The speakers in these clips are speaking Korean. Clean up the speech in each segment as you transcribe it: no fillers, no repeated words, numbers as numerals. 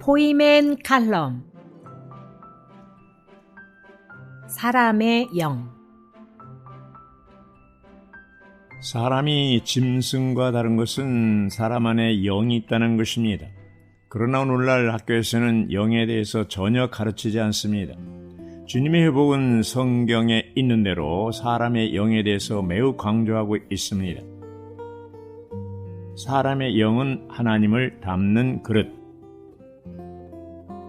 포이멘 칼럼 사람의 영. 사람이 짐승과 다른 것은 사람 안에 영이 있다는 것입니다. 그러나 오늘날 학교에서는 영에 대해서 전혀 가르치지 않습니다. 주님의 회복은 성경에 있는 대로 사람의 영에 대해서 매우 강조하고 있습니다. 사람의 영은 하나님을 담는 그릇.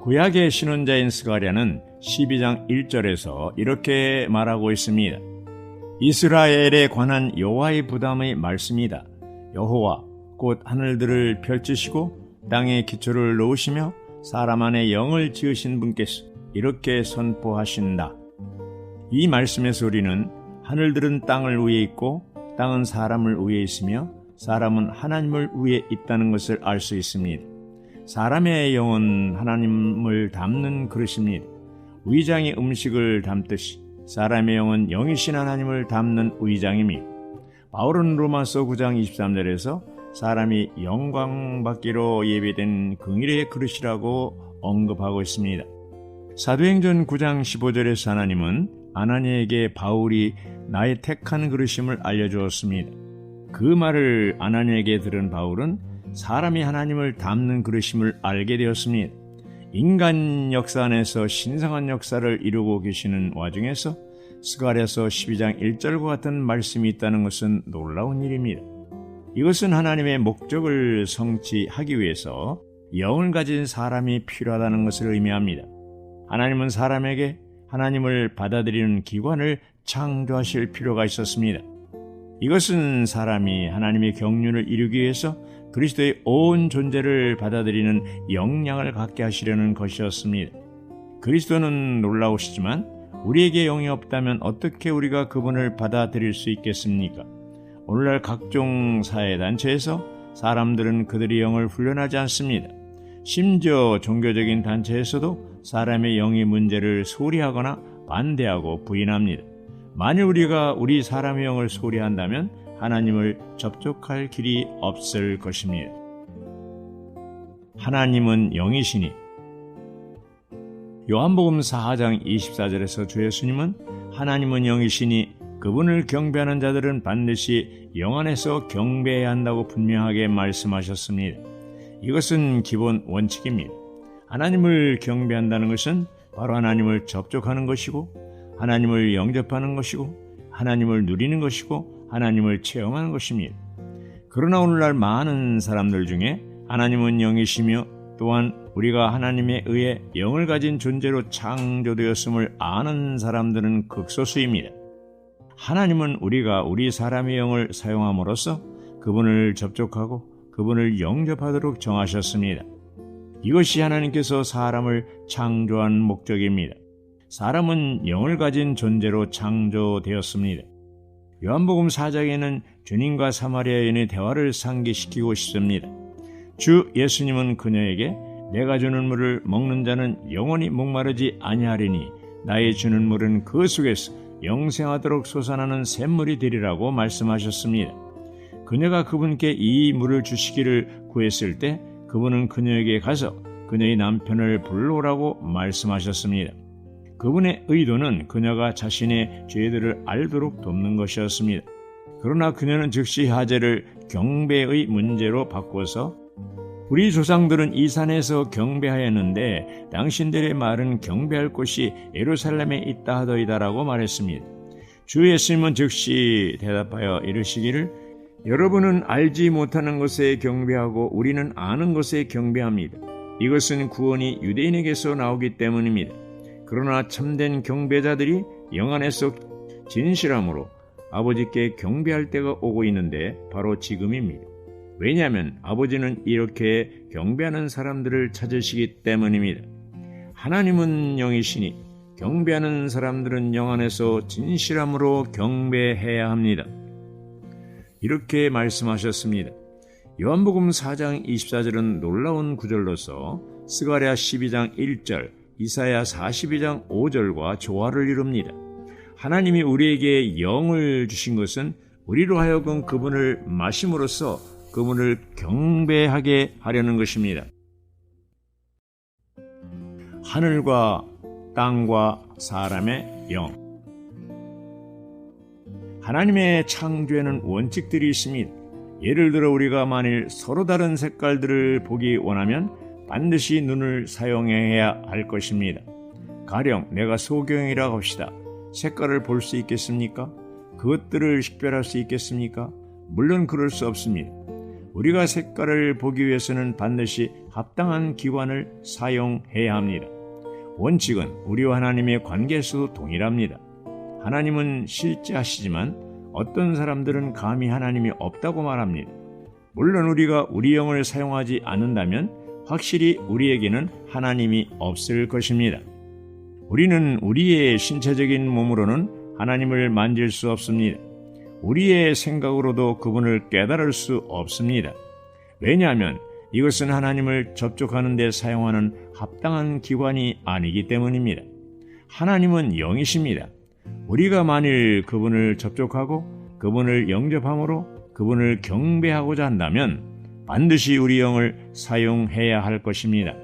구약의 신혼자인 스가랴는 12장 1절에서 이렇게 말하고 있습니다. 이스라엘에 관한 여호와의 부담의 말씀이다. 여호와 곧 하늘들을 펼치시고 땅에 기초를 놓으시며 사람 안에 영을 지으신 분께서 이렇게 선포하신다. 이 말씀의 소리는 하늘들은 땅을 위에 있고 땅은 사람을 위에 있으며 사람은 하나님을 위에 있다는 것을 알 수 있습니다. 사람의 영은 하나님을 담는 그릇입니다. 위장이 음식을 담듯이 사람의 영은 영이신 하나님을 담는 위장입니다. 바울은 로마서 9장 23절에서 사람이 영광받기로 예비된 긍일의 그릇이라고 언급하고 있습니다. 사도행전 9장 15절에서 하나님은 아나니에게 바울이 나의 택한 그릇임을 알려주었습니다. 그 말을 아나니에게 들은 바울은 사람이 하나님을 담는 그릇임을 알게 되었습니다. 인간 역사 안에서 신성한 역사를 이루고 계시는 와중에서 스가랴서 12장 1절과 같은 말씀이 있다는 것은 놀라운 일입니다. 이것은 하나님의 목적을 성취하기 위해서 영을 가진 사람이 필요하다는 것을 의미합니다. 하나님은 사람에게 하나님을 받아들이는 기관을 창조하실 필요가 있었습니다. 이것은 사람이 하나님의 경륜을 이루기 위해서 그리스도의 온 존재를 받아들이는 역량을 갖게 하시려는 것이었습니다. 그리스도는 놀라우시지만 우리에게 영이 없다면 어떻게 우리가 그분을 받아들일 수 있겠습니까? 오늘날 각종 사회단체에서 사람들은 그들의 영을 훈련하지 않습니다. 심지어 종교적인 단체에서도 사람의 영의 문제를 소리하거나 반대하고 부인합니다. 만일 우리가 우리 사람의 영을 소리한다면 하나님을 접촉할 길이 없을 것입니다. 하나님은 영이시니. 요한복음 4장 24절에서 주 예수님은 하나님은 영이시니 그분을 경배하는 자들은 반드시 영 안에서 경배해야 한다고 분명하게 말씀하셨습니다. 이것은 기본 원칙입니다. 하나님을 경배한다는 것은 바로 하나님을 접촉하는 것이고 하나님을 영접하는 것이고 하나님을 누리는 것이고 하나님을 체험하는 것입니다. 그러나 오늘날 많은 사람들 중에 하나님은 영이시며 또한 우리가 하나님에 의해 영을 가진 존재로 창조되었음을 아는 사람들은 극소수입니다. 하나님은 우리가 우리 사람의 영을 사용함으로써 그분을 접촉하고 그분을 영접하도록 정하셨습니다. 이것이 하나님께서 사람을 창조한 목적입니다. 사람은 영을 가진 존재로 창조되었습니다. 요한복음 4장에는 주님과 사마리아 여인의 대화를 상기시키고 싶습니다. 주 예수님은 그녀에게 내가 주는 물을 먹는 자는 영원히 목마르지 아니하리니 나의 주는 물은 그 속에서 영생하도록 솟아나는 샘물이 되리라고 말씀하셨습니다. 그녀가 그분께 이 물을 주시기를 구했을 때 그분은 그녀에게 가서 그녀의 남편을 불러오라고 말씀하셨습니다. 그분의 의도는 그녀가 자신의 죄들을 알도록 돕는 것이었습니다. 그러나 그녀는 즉시 하재를 경배의 문제로 바꿔서 우리 조상들은 이 산에서 경배하였는데 당신들의 말은 경배할 곳이 예루살렘에 있다 하더이다라고 말했습니다. 주 예수님은 즉시 대답하여 이르시기를 여러분은 알지 못하는 것에 경배하고 우리는 아는 것에 경배합니다. 이것은 구원이 유대인에게서 나오기 때문입니다. 그러나 참된 경배자들이 영 안에서 진실함으로 아버지께 경배할 때가 오고 있는데 바로 지금입니다. 왜냐하면 아버지는 이렇게 경배하는 사람들을 찾으시기 때문입니다. 하나님은 영이시니 경배하는 사람들은 영 안에서 진실함으로 경배해야 합니다. 이렇게 말씀하셨습니다. 요한복음 4장 24절은 놀라운 구절로서 스가랴 12장 1절, 이사야 42장 5절과 조화를 이룹니다. 하나님이 우리에게 영을 주신 것은 우리로 하여금 그분을 마심으로써 그분을 경배하게 하려는 것입니다. 하늘과 땅과 사람의 영. 하나님의 창조에는 원칙들이 있습니다. 예를 들어 우리가 만일 서로 다른 색깔들을 보기 원하면 반드시 눈을 사용해야 할 것입니다. 가령 내가 소경이라고 합시다. 색깔을 볼 수 있겠습니까? 그것들을 식별할 수 있겠습니까? 물론 그럴 수 없습니다. 우리가 색깔을 보기 위해서는 반드시 합당한 기관을 사용해야 합니다. 원칙은 우리와 하나님의 관계에서도 동일합니다. 하나님은 실제하시지만 어떤 사람들은 감히 하나님이 없다고 말합니다. 물론 우리가 우리 영을 사용하지 않는다면 확실히 우리에게는 하나님이 없을 것입니다. 우리는 우리의 신체적인 몸으로는 하나님을 만질 수 없습니다. 우리의 생각으로도 그분을 깨달을 수 없습니다. 왜냐하면 이것은 하나님을 접촉하는 데 사용하는 합당한 기관이 아니기 때문입니다. 하나님은 영이십니다. 우리가 만일 그분을 접촉하고 그분을 영접함으로 그분을 경배하고자 한다면 반드시 우리 영을 사용해야 할 것입니다.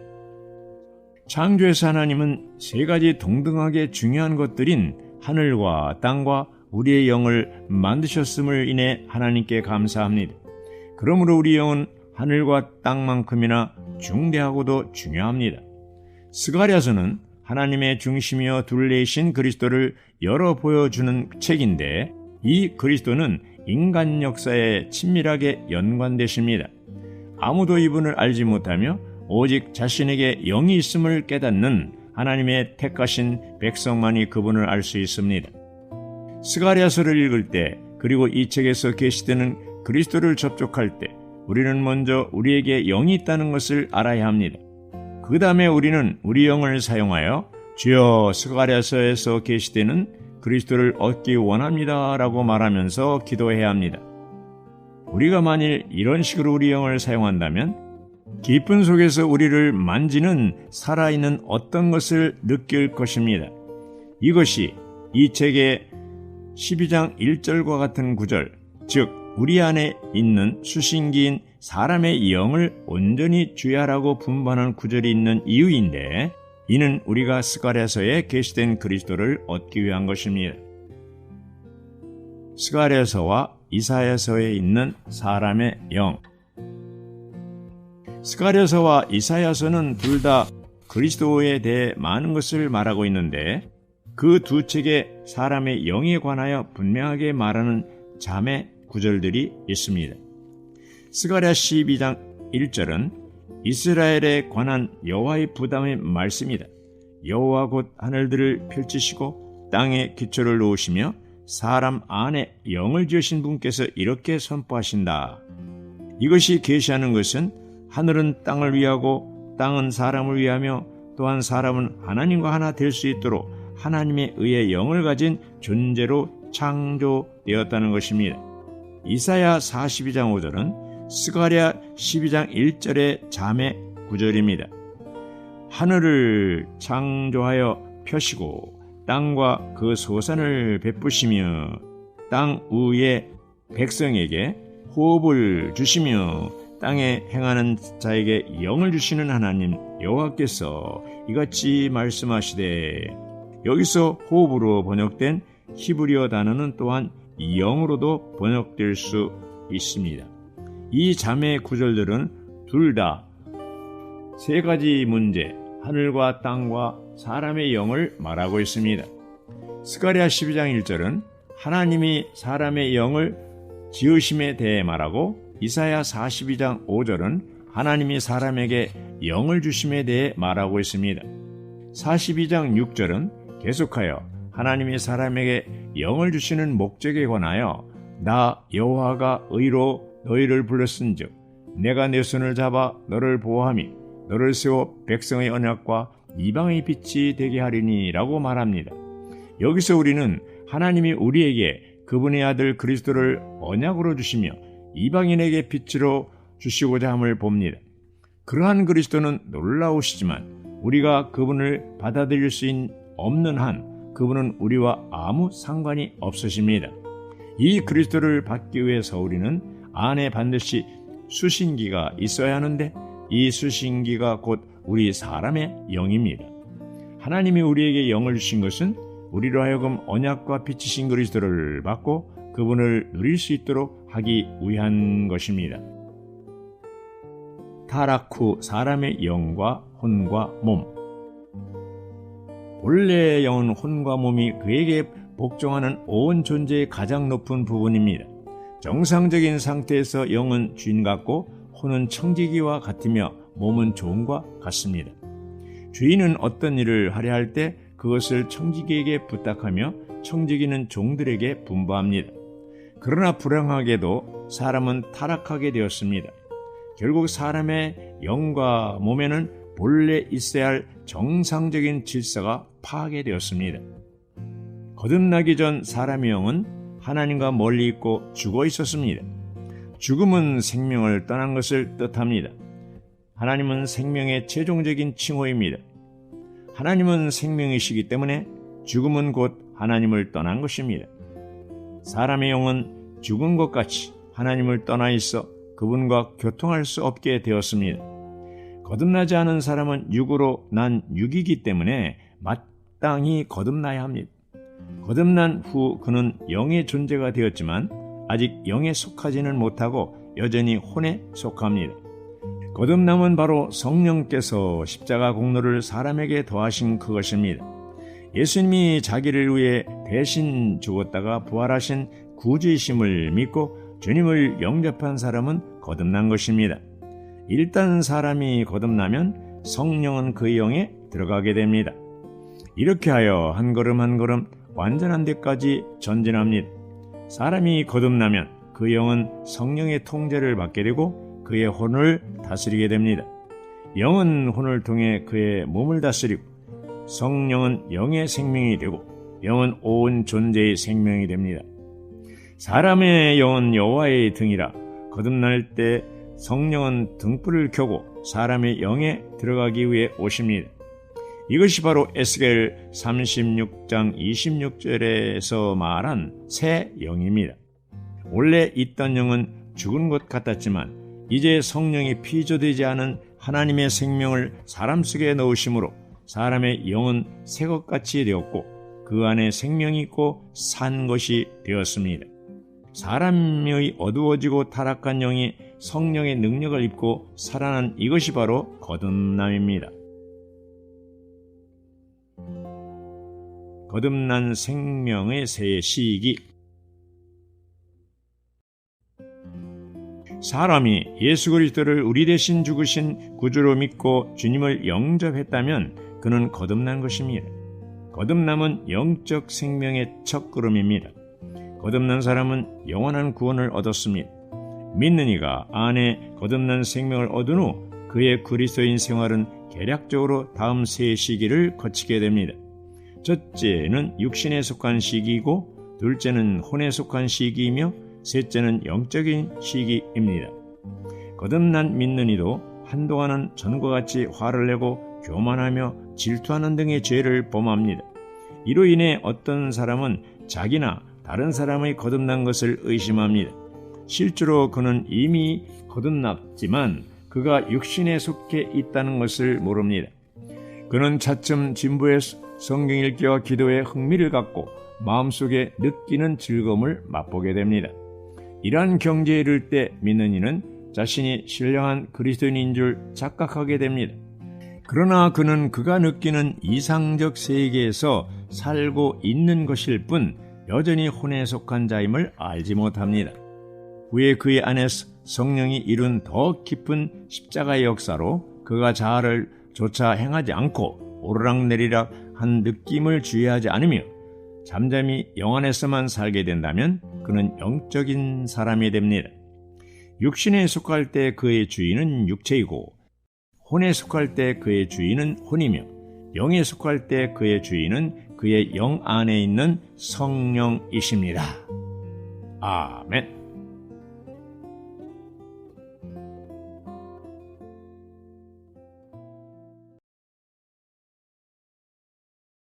창조에서 하나님은 세 가지 동등하게 중요한 것들인 하늘과 땅과 우리의 영을 만드셨음을 인해 하나님께 감사합니다. 그러므로 우리 영은 하늘과 땅만큼이나 중대하고도 중요합니다. 스가랴서는 하나님의 중심이여 둘레이신 그리스도를 열어 보여주는 책인데 이 그리스도는 인간 역사에 친밀하게 연관되십니다. 아무도 이분을 알지 못하며 오직 자신에게 영이 있음을 깨닫는 하나님의 택하신 백성만이 그분을 알 수 있습니다. 스가랴서를 읽을 때 그리고 이 책에서 계시되는 그리스도를 접촉할 때 우리는 먼저 우리에게 영이 있다는 것을 알아야 합니다. 그 다음에 우리는 우리 영을 사용하여 주여 스가랴서에서 계시되는 그리스도를 얻기 원합니다 라고 말하면서 기도해야 합니다. 우리가 만일 이런 식으로 우리 영을 사용한다면 기쁨 속에서 우리를 만지는 살아있는 어떤 것을 느낄 것입니다. 이것이 이 책의 12장 1절과 같은 구절, 즉 우리 안에 있는 수신기인 사람의 영을 온전히 주야라고 분반한 구절이 있는 이유인데 이는 우리가 스가랴서에 계시된 그리스도를 얻기 위한 것입니다. 스가랴서와 이사야서에 있는 사람의 영. 스가랴서와 이사야서는 둘 다 그리스도에 대해 많은 것을 말하고 있는데 그 두 책의 사람의 영에 관하여 분명하게 말하는 잠의 구절들이 있습니다. 스가랴 12장 1절은 이스라엘에 관한 여호와의 부담의 말씀이다. 여호와 곧 하늘들을 펼치시고 땅에 기초를 놓으시며 사람 안에 영을 지으신 분께서 이렇게 선포하신다. 이것이 계시하는 것은 하늘은 땅을 위하고 땅은 사람을 위하며 또한 사람은 하나님과 하나 될 수 있도록 하나님에 의해 영을 가진 존재로 창조되었다는 것입니다. 이사야 42장 5절은 스가랴 12장 1절의 잠의 구절입니다. 하늘을 창조하여 펴시고 땅과 그 소산을 베푸시며 땅 위에 백성에게 호흡을 주시며 땅에 행하는 자에게 영을 주시는 하나님 여호와께서 이같이 말씀하시되, 여기서 호흡으로 번역된 히브리어 단어는 또한 영으로도 번역될 수 있습니다. 이 잠의 구절들은 둘 다 세 가지 문제, 하늘과 땅과 사람의 영을 말하고 있습니다. 스가랴 12장 1절은 하나님이 사람의 영을 지으심에 대해 말하고 이사야 42장 5절은 하나님이 사람에게 영을 주심에 대해 말하고 있습니다. 42장 6절은 계속하여 하나님이 사람에게 영을 주시는 목적에 관하여 나 여호와가 의로 너희를 불렀은즉 내가 내 손을 잡아 너를 보호하며 너를 세워 백성의 언약과 이방의 빛이 되게 하리니 라고 말합니다. 여기서 우리는 하나님이 우리에게 그분의 아들 그리스도를 언약으로 주시며 이방인에게 빛으로 주시고자 함을 봅니다. 그러한 그리스도는 놀라우시지만 우리가 그분을 받아들일 수 없는 한 그분은 우리와 아무 상관이 없으십니다. 이 그리스도를 받기 위해서 우리는 안에 반드시 수신기가 있어야 하는데 이 수신기가 곧 우리 사람의 영입니다. 하나님이 우리에게 영을 주신 것은 우리로 하여금 언약과 빛이신 그리스도를 받고 그분을 누릴 수 있도록 하기 위한 것입니다. 타락 후 사람의 영과 혼과 몸. 본래의 영은 혼과 몸이 그에게 복종하는 온 존재의 가장 높은 부분입니다. 정상적인 상태에서 영은 주인 같고 혼은 청지기와 같으며 몸은 종과 같습니다. 주인은 어떤 일을 하려 할 때 그것을 청지기에게 부탁하며 청지기는 종들에게 분부합니다. 그러나 불행하게도 사람은 타락하게 되었습니다. 결국 사람의 영과 몸에는 본래 있어야 할 정상적인 질서가 파괴되었습니다. 거듭나기 전 사람의 영은 하나님과 멀리 있고 죽어 있었습니다. 죽음은 생명을 떠난 것을 뜻합니다. 하나님은 생명의 최종적인 칭호입니다. 하나님은 생명이시기 때문에 죽음은 곧 하나님을 떠난 것입니다. 사람의 영은 죽은 것 같이 하나님을 떠나 있어 그분과 교통할 수 없게 되었습니다. 거듭나지 않은 사람은 육으로 난 육이기 때문에 마땅히 거듭나야 합니다. 거듭난 후 그는 영의 존재가 되었지만 아직 영에 속하지는 못하고 여전히 혼에 속합니다. 거듭남은 바로 성령께서 십자가 공로를 사람에게 더하신 그것입니다. 예수님이 자기를 위해 대신 죽었다가 부활하신 구주이심을 믿고 주님을 영접한 사람은 거듭난 것입니다. 일단 사람이 거듭나면 성령은 그 영에 들어가게 됩니다. 이렇게 하여 한 걸음 한 걸음 완전한 데까지 전진합니다. 사람이 거듭나면 그 영은 성령의 통제를 받게 되고 그의 혼을 다스리게 됩니다. 영은 혼을 통해 그의 몸을 다스리고 성령은 영의 생명이 되고 영은 온 존재의 생명이 됩니다. 사람의 영은 여호와의 등이라 거듭날 때 성령은 등불을 켜고 사람의 영에 들어가기 위해 오십니다. 이것이 바로 에스겔 36장 26절에서 말한 새 영입니다. 원래 있던 영은 죽은 것 같았지만 이제 성령이 피조되지 않은 하나님의 생명을 사람 속에 넣으심으로 사람의 영은 새 것같이 되었고 그 안에 생명이 있고 산 것이 되었습니다. 사람의 어두워지고 타락한 영이 성령의 능력을 입고 살아난 이것이 바로 거듭남입니다. 거듭난 생명의 새 시기. 사람이 예수 그리스도를 우리 대신 죽으신 구주로 믿고 주님을 영접했다면 그는 거듭난 것입니다. 거듭남은 영적 생명의 첫걸음입니다. 거듭난 사람은 영원한 구원을 얻었습니다. 믿는 이가 안에 거듭난 생명을 얻은 후 그의 그리스도인 생활은 계략적으로 다음 세 시기를 거치게 됩니다. 첫째는 육신에 속한 시기이고 둘째는 혼에 속한 시기이며 셋째는 영적인 시기입니다. 거듭난 믿는 이도 한동안은 전과 같이 화를 내고 교만하며 질투하는 등의 죄를 범합니다. 이로 인해 어떤 사람은 자기나 다른 사람의 거듭난 것을 의심합니다. 실제로 그는 이미 거듭났지만 그가 육신에 속해 있다는 것을 모릅니다. 그는 차츰 진부의 성경 읽기와 기도에 흥미를 갖고 마음속에 느끼는 즐거움을 맛보게 됩니다. 이러한 경지에 이를 때 믿는 이는 자신이 신령한 그리스도인인 줄 착각하게 됩니다. 그러나 그는 그가 느끼는 이상적 세계에서 살고 있는 것일 뿐 여전히 혼에 속한 자임을 알지 못합니다. 후에 그의 안에서 성령이 이룬 더 깊은 십자가의 역사로 그가 자아를 조차 행하지 않고 오르락내리락 한 느낌을 주의하지 않으며 잠잠히 영 안에서만 살게 된다면 그는 영적인 사람이 됩니다. 육신에 속할 때 그의 주인은 육체이고 혼에 속할 때 그의 주인은 혼이며 영에 속할 때 그의 주인은 그의 영 안에 있는 성령이십니다. 아멘.